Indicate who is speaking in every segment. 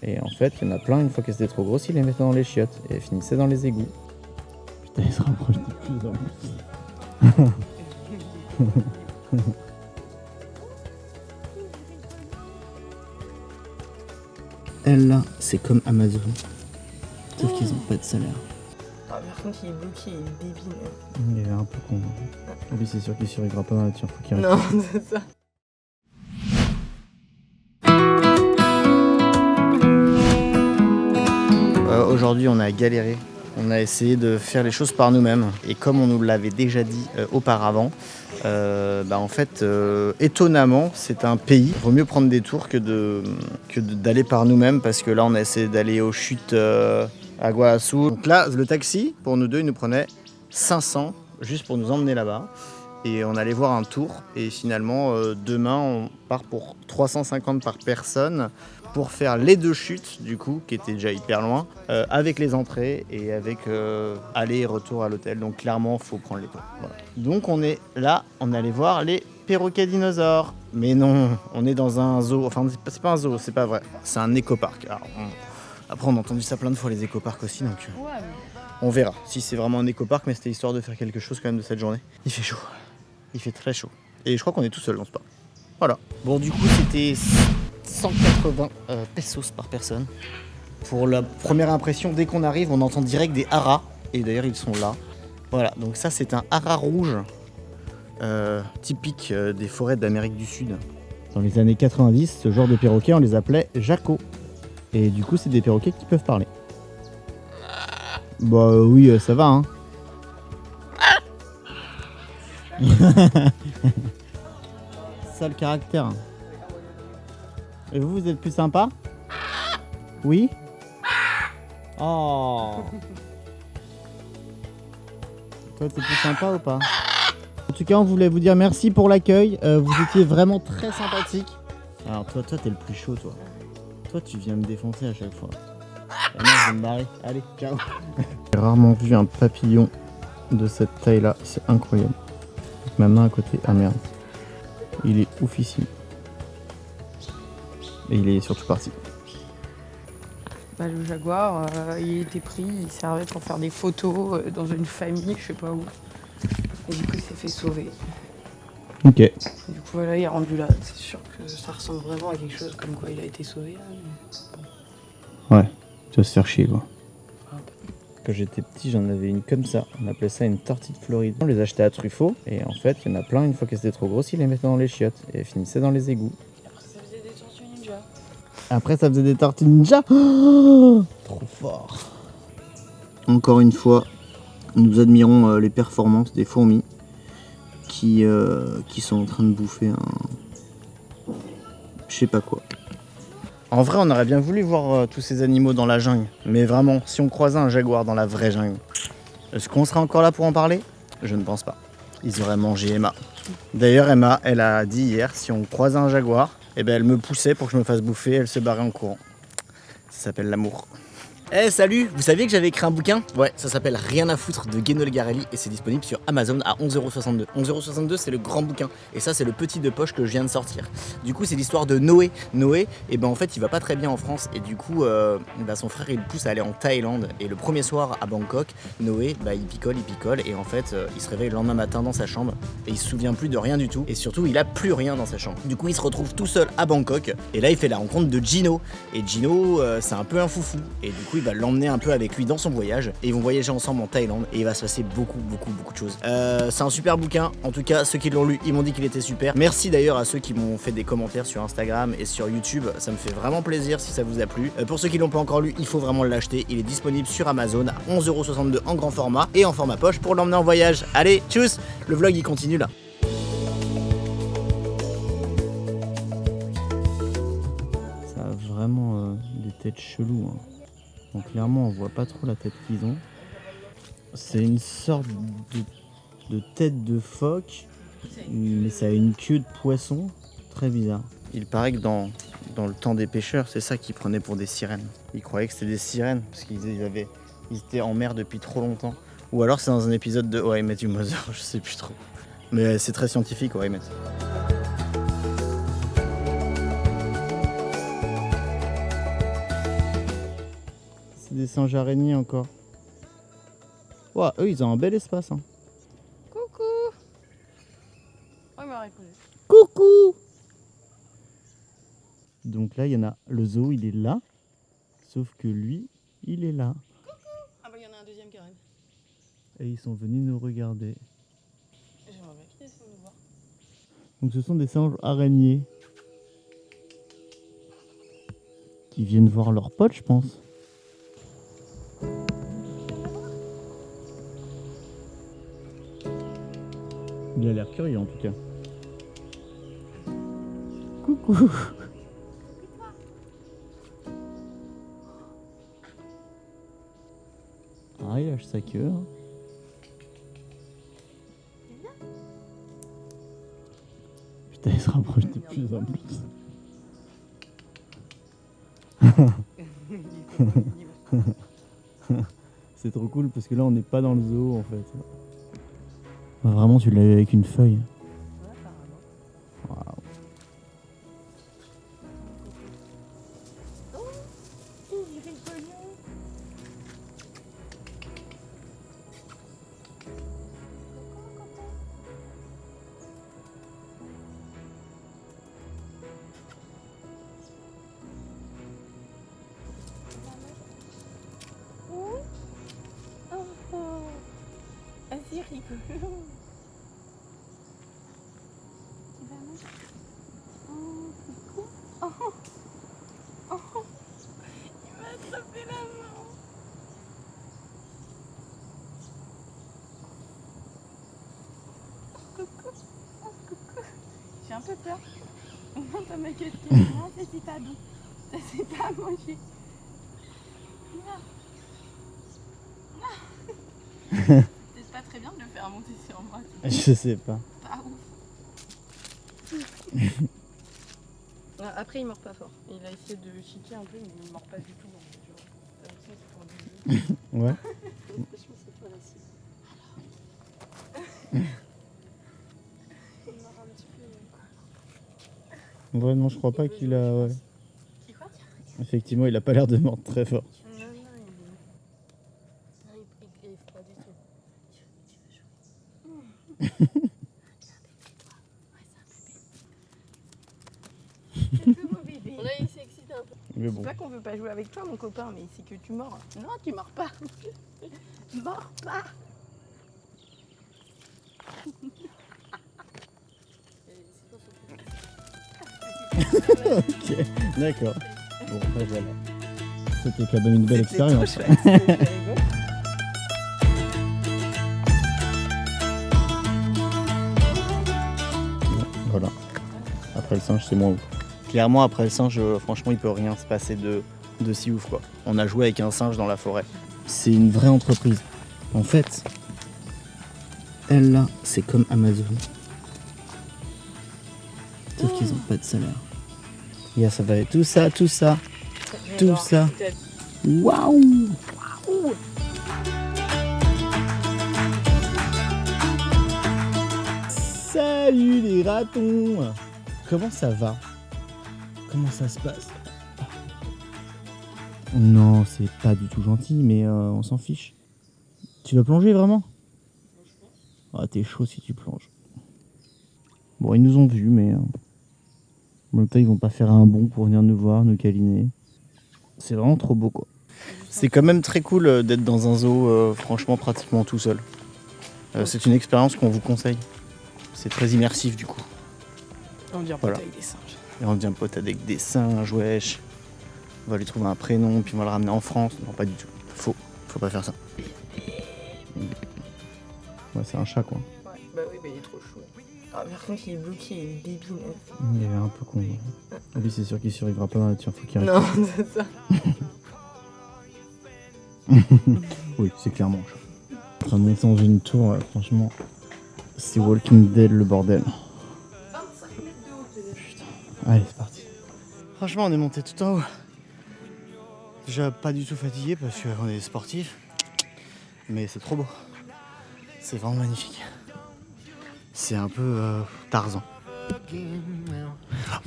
Speaker 1: Et en fait, il y en a plein, une fois qu'elles étaient trop grosses, ils les mettaient dans les chiottes et elles finissaient dans les égouts. Putain, il se rapproche de plus en plus. Elle là, c'est comme Amazon. Sauf qu'ils ont pas de salaire.
Speaker 2: Ah, par contre, il est bloqué, il est débile.
Speaker 1: Il est un peu con. Lui, c'est sûr qu'il survivra pas dans la nature. Faut qu'il
Speaker 2: Non, c'est ça.
Speaker 1: Aujourd'hui, on a galéré. On a essayé de faire les choses par nous-mêmes. Et comme on nous l'avait déjà dit auparavant, en fait, étonnamment, c'est un pays. Il vaut mieux prendre des tours que d'aller par nous-mêmes, parce que là, on a essayé d'aller aux chutes à Guayassou. Donc là, le taxi, pour nous deux, il nous prenait 500 juste pour nous emmener là-bas. Et on allait voir un tour. Et finalement, demain, on part pour 350 par personne pour faire les 2 chutes, du coup, qui étaient déjà hyper loin, avec les entrées et avec aller et retour à l'hôtel. Donc clairement, il faut prendre les tours. Voilà. Donc on est là, on allait voir les perroquets dinosaures. Mais non, on est dans un zoo. Enfin, c'est pas un zoo, c'est pas vrai. C'est un écoparc. Alors, après, on a entendu ça plein de fois, les écoparcs aussi, donc on verra si c'est vraiment un écoparc, mais c'était histoire de faire quelque chose quand même de cette journée. Il fait chaud. Il fait très chaud. Et je crois qu'on est tout seul dans ce parc. Voilà. Bon, du coup, c'était 180 pesos par personne. Pour la première impression, dès qu'on arrive, on entend direct des haras. Et d'ailleurs, ils sont là. Voilà, donc ça, c'est un hara rouge. Typique des forêts d'Amérique du Sud. Dans les années 90, ce genre de perroquets, on les appelait jaco. Et du coup, c'est des perroquets qui peuvent parler. Bah oui, ça va, hein. Ça, le caractère. Et vous, vous êtes plus sympa? Oui? Oh. Toi, t'es plus sympa ou pas? En tout cas, on voulait vous dire merci pour l'accueil. Vous étiez vraiment très sympathique. Alors toi, t'es le plus chaud, toi. Toi, tu viens me défoncer à chaque fois. Ah non, je vais me barrer. Allez, ciao. J'ai rarement vu un papillon de cette taille-là. C'est incroyable. Ma main à côté, ah merde. Il est oufissime. Et il est surtout parti.
Speaker 2: Bah, le jaguar, il était pris, il servait pour faire des photos dans une famille, je sais pas où. Et du coup, il s'est fait sauver.
Speaker 1: Ok.
Speaker 2: Et du coup, voilà, il est rendu là. C'est sûr que ça ressemble vraiment à quelque chose comme quoi il a été sauvé. Là,
Speaker 1: Ouais, tu vas se faire chier, quoi. Quand j'étais petit, j'en avais une comme ça. On appelait ça une tortue de Floride. On les achetait à Truffaut. Et en fait, il y en a plein, une fois qu'elles étaient trop grosses, ils les mettaient dans les chiottes. Et elles finissaient dans les égouts. Après, ça faisait des tortues ninja. Oh, trop fort. Encore une fois, nous admirons les performances des fourmis qui sont en train de bouffer un... je sais pas quoi. En vrai, on aurait bien voulu voir tous ces animaux dans la jungle. Mais vraiment, si on croisait un jaguar dans la vraie jungle, est-ce qu'on serait encore là pour en parler? Je ne pense pas. Ils auraient mangé Emma. D'ailleurs, Emma, elle a dit hier, si on croisait un jaguar, eh ben, elle me poussait pour que je me fasse bouffer, elle se barrait en courant. Ça s'appelle l'amour. Eh salut, vous saviez que j'avais écrit un bouquin? Ouais, ça s'appelle Rien à foutre de Guénol Garelli et c'est disponible sur Amazon à 11,62 €. 11,62 € c'est le grand bouquin et ça c'est le petit de poche que je viens de sortir. Du coup c'est l'histoire de Noé. Noé, et ben en fait il va pas très bien en France et du coup son frère il le pousse à aller en Thaïlande et le premier soir à Bangkok, Noé il picole et en fait il se réveille le lendemain matin dans sa chambre et il se souvient plus de rien du tout et surtout il a plus rien dans sa chambre. Du coup il se retrouve tout seul à Bangkok et là il fait la rencontre de Gino et Gino c'est un peu un foufou et du coup il va l'emmener un peu avec lui dans son voyage et ils vont voyager ensemble en Thaïlande et il va se passer beaucoup de choses. C'est un super bouquin, en tout cas ceux qui l'ont lu ils m'ont dit qu'il était super. Merci d'ailleurs à ceux qui m'ont fait des commentaires sur Instagram et sur YouTube, ça me fait vraiment plaisir si ça vous a plu. Pour ceux qui l'ont pas encore lu, il faut vraiment l'acheter, il est disponible sur Amazon à 11,62 € en grand format et en format poche pour l'emmener en voyage. Allez, tchuss, le vlog il continue là. Ça a vraiment des têtes cheloues, hein. Donc clairement on voit pas trop la tête qu'ils ont. C'est une sorte de tête de phoque, mais ça a une queue de poisson, très bizarre. Il paraît que dans le temps des pêcheurs, c'est ça qu'ils prenaient pour des sirènes. Ils croyaient que c'était des sirènes, parce qu'ils étaient en mer depuis trop longtemps. Ou alors c'est dans un épisode de How I Met Your Mother, je sais plus trop. Mais c'est très scientifique, How I Met. des singes araignées encore. Ouah, eux ils ont un bel espace. Hein.
Speaker 2: Coucou. Oh, il m'a répondu.
Speaker 1: Coucou. Donc là, il y en a. Le zoo, il est là. Sauf que lui, il est là.
Speaker 2: Ah bah il y en a un deuxième qui arrive.
Speaker 1: Et ils sont venus nous regarder.
Speaker 2: J'aimerais bien qu'ils descendent nous voir.
Speaker 1: Donc ce sont des singes araignées. Qui viennent voir leurs potes, je pense. Il a l'air curieux en tout cas. Coucou. Ah, il lâche sa queue. Hein. Putain, il se rapproche de plus en plus. C'est trop cool parce que là on n'est pas dans le zoo en fait. Ah, vraiment tu l'as eu avec une feuille.
Speaker 2: Ouais, apparemment.
Speaker 1: Waouh.
Speaker 2: Oh, il est rigolo. Ah, c'est rigolo. Tu vas manger. Oh, coucou. Oh, oh. Il m'a attrapé la main. Oh, coucou. Oh, coucou. J'ai un peu peur. Non, t'as ma casquette. Non, ça c'est pas bon. Ça c'est pas à manger. Non. C'est pas très bien de le faire monter sur moi.
Speaker 1: Je sais pas.
Speaker 2: Pas ouf. Après, il mord pas fort. Il a essayé de chiquer un peu, mais il mord pas du tout. Ça, c'est pour du
Speaker 1: Ouais.
Speaker 2: franchement, c'est pas facile. Il mord un petit peu.
Speaker 1: Ouais, non, je crois pas qu'il a. Ouais.
Speaker 2: Qui quoi?
Speaker 1: Effectivement, il a pas l'air de mordre très fort.
Speaker 2: Non, non, il est pas du tout. Tu veux jouer? C'est un bébé, toi. Ouais, c'est un bébé. C'est tout beau bébé. Là, il s'est excité un peu.
Speaker 1: Mais
Speaker 2: C'est
Speaker 1: bon.
Speaker 2: pas qu'on veut pas jouer avec toi, mon copain, mais c'est que tu mords. Non, tu mords pas. Mords pas.
Speaker 1: Ok, d'accord. Bon, bah voilà. C'était quand même une belle expérience.
Speaker 2: Trop chouette, c'était rigolo.
Speaker 1: Voilà. Après le singe, c'est moins ouf. Clairement, après le singe, franchement, il peut rien se passer de si ouf, quoi. On a joué avec un singe dans la forêt. C'est une vraie entreprise. En fait, elle là, c'est comme Amazon. Sauf qu'ils ont pas de salaire. Et ça va être tout ça, tout ça, tout ça. Waouh! Salut les ratons! Comment ça va? Comment ça se passe? Non, c'est pas du tout gentil, mais on s'en fiche. Tu vas plonger vraiment? Ah, t'es chaud si tu plonges. Bon, ils nous ont vus, mais en même temps, ils vont pas faire un bond pour venir nous voir, nous câliner. C'est vraiment trop beau, quoi. C'est quand même très cool d'être dans un zoo, franchement, pratiquement tout seul. C'est une expérience qu'on vous conseille. C'est très immersif, du coup.
Speaker 2: On devient
Speaker 1: Voilà.
Speaker 2: pote avec des singes.
Speaker 1: Et on devient pote avec des singes, wesh. On va lui trouver un prénom, puis on va le ramener en France. Non, pas du tout. Faut pas faire ça. Ouais, c'est un chat, quoi.
Speaker 2: Ouais, bah oui, bah il est trop chou. Ah, par contre, il est bloqué, il est débile.
Speaker 1: Il est un peu con. Lui, c'est sûr qu'il survivra pas dans la nature. Faut qu'il
Speaker 2: Non, c'est ça.
Speaker 1: Oui, c'est clairement un chat. En train de monter dans une tour, franchement, c'est Walking Dead le bordel.
Speaker 2: 25 mètres de haut,
Speaker 1: Putain. Allez, c'est parti. Franchement, on est monté tout en haut. Déjà pas du tout fatigué parce qu'on est sportif. Mais c'est trop beau. C'est vraiment magnifique. C'est un peu Tarzan.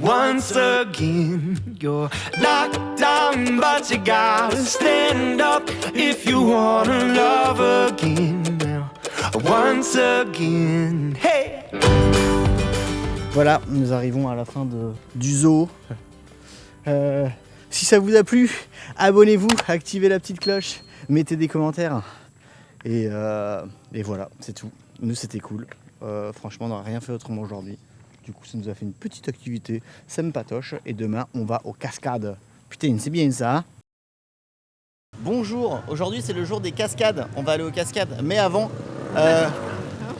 Speaker 3: Once again, you're knocked down, but you gotta stand up if you wanna love again. Now, once again, hey.
Speaker 1: Voilà, nous arrivons à la fin du zoo. Si ça vous a plu, abonnez-vous, activez la petite cloche, mettez des commentaires. Et voilà, c'est tout. Nous, c'était cool. Franchement, on n'a rien fait autrement aujourd'hui. Du coup, ça nous a fait une petite activité. Ça me patoche. Et demain, on va aux cascades. Putain, c'est bien ça. Bonjour, aujourd'hui, c'est le jour des cascades. On va aller aux cascades. Mais avant,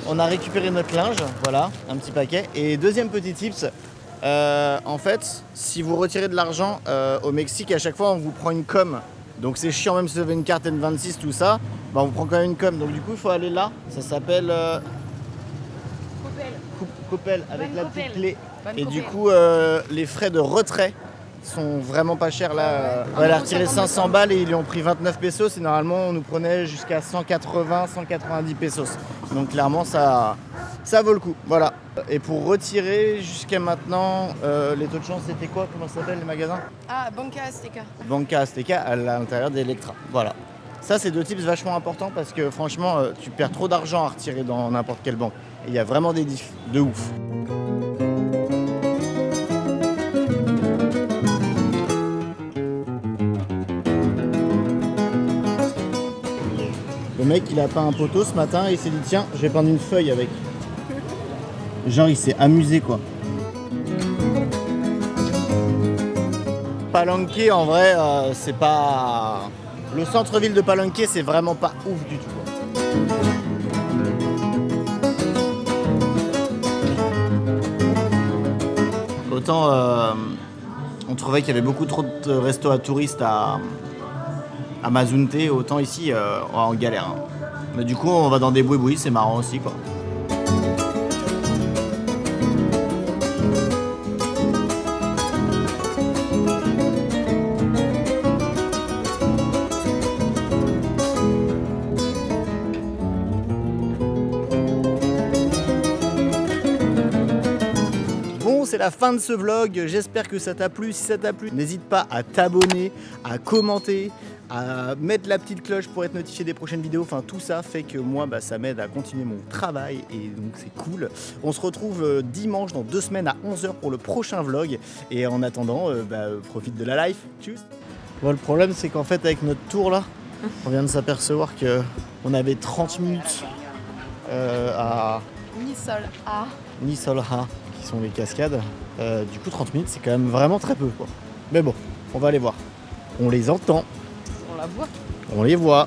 Speaker 1: on a récupéré notre linge. Voilà, un petit paquet. Et deuxième petit tips. En fait, si vous retirez de l'argent au Mexique, à chaque fois, on vous prend une com. Donc c'est chiant, même si vous avez une carte N26, tout ça. Bah, on vous prend quand même une com. Donc du coup, il faut aller là. Ça s'appelle... Coppel avec la petite clé. Et du coup, les frais de retrait sont vraiment pas chers là. Elle a retiré 500 balles et ils lui ont pris 29 pesos. Et normalement, on nous prenait jusqu'à 180, 190 pesos. Donc clairement, ça vaut le coup. Voilà. Et pour retirer jusqu'à maintenant, les taux de chance, c'était quoi? Comment ça s'appelle les magasins?
Speaker 2: Ah, Banca Azteca.
Speaker 1: Banca Azteca à l'intérieur d'Electra. Voilà. Ça, c'est deux tips vachement importants parce que franchement, tu perds trop d'argent à retirer dans n'importe quelle banque. Et il y a vraiment des diffs de ouf. Le mec, il a peint un poteau ce matin et il s'est dit tiens, je vais peindre une feuille avec. Genre, il s'est amusé quoi. Palenque, en vrai, c'est pas... Le centre-ville de Palenque, c'est vraiment pas ouf du tout. Autant on trouvait qu'il y avait beaucoup trop de restos à touristes à Mazunte, autant ici on galère. Hein. Mais du coup, on va dans des boui-boui, c'est marrant aussi quoi. C'est la fin de ce vlog, j'espère que ça t'a plu. Si ça t'a plu, n'hésite pas à t'abonner, à commenter, à mettre la petite cloche pour être notifié des prochaines vidéos. Enfin, tout ça fait que moi, ça m'aide à continuer mon travail et donc c'est cool. On se retrouve dimanche dans 2 semaines à 11h pour le prochain vlog. Et en attendant, profite de la life. Tchuss. Bon, le problème, c'est qu'en fait, avec notre tour là, on vient de s'apercevoir qu'on avait 30 minutes à Nisolha, qui sont les cascades. Du coup 30 minutes c'est quand même vraiment très peu quoi. Mais bon, on va aller voir. On les entend.
Speaker 2: On la voit.
Speaker 1: On les voit.